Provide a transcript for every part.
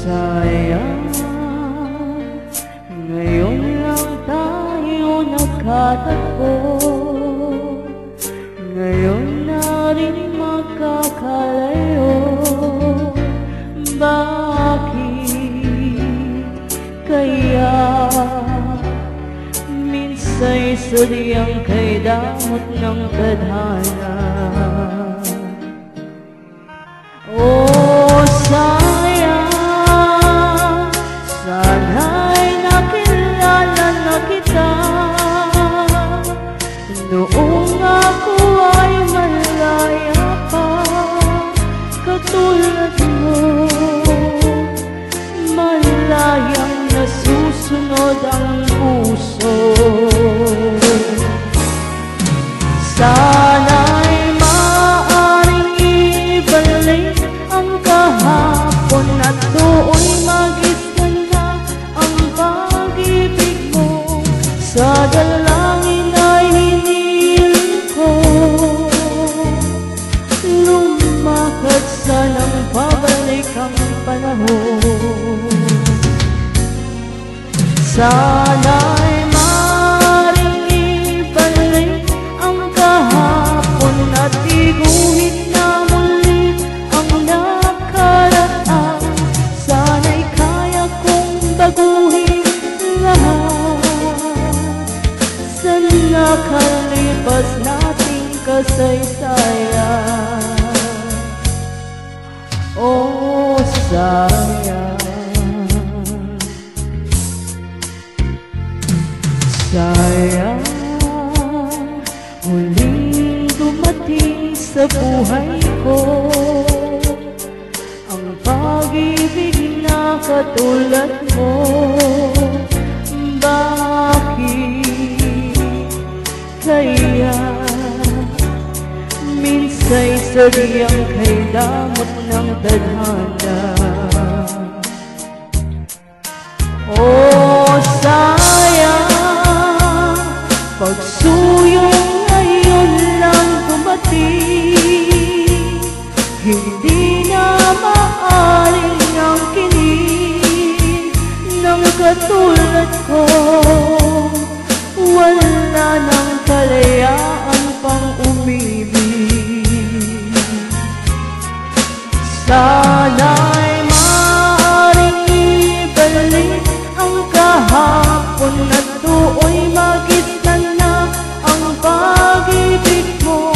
Sayang, ngayon lang tayo nagkatagpo. Ngayon na rin magkakalayo. Bakit kaya minsa'y sadyang kay damot ng tadhana? Oh, sayang, sana'y nakilala na kita noong ako ay malaya pa. Katulad mo, malayang nasusunod ang puso. Sana'y maaaring ibalik ang kahapon at doon mag-isganda ang pag-ibig mo. Sa dalangin ay hinihiling ko, lumakad sanang pabalik ang panahon. Sana'y maaaring ibalik ang kahapon at iguhit na muli ang nakaraan. Sana'y kaya kong baguhin lahat sa nakalipas nating kasaysayan. Oh, sayang, sayang, huling dumating sa buhay ko ang pag-ibig na katulad mo. Bakit kaya minsa'y sadyang kay damot ng tadhana? Oh, sayang, pagsuyong ngayon lang dumating, hindi na maaring ang kinig ng katulad ko. Wala nang kalayaan pang umibig. Sana'y maaaring ibalik ang kahapon at doon mag-islan na ang pag-ibig mo.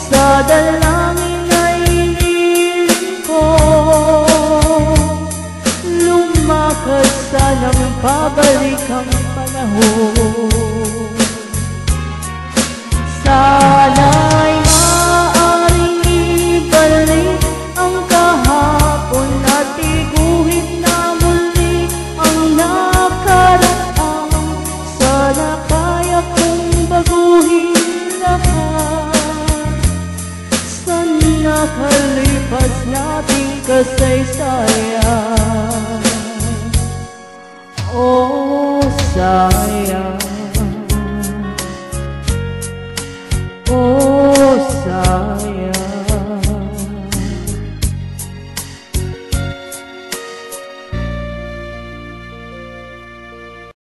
Sa dalangin ay hinihiling ko, lumakad sanang pabalik ang panahon. Sana'y maaaring ibalik ang kahapon at iguhit na muli ang nakaraan. Sana kaya kong baguhin lahat sa nakalipas nating kasaysayan. Oh, sayang,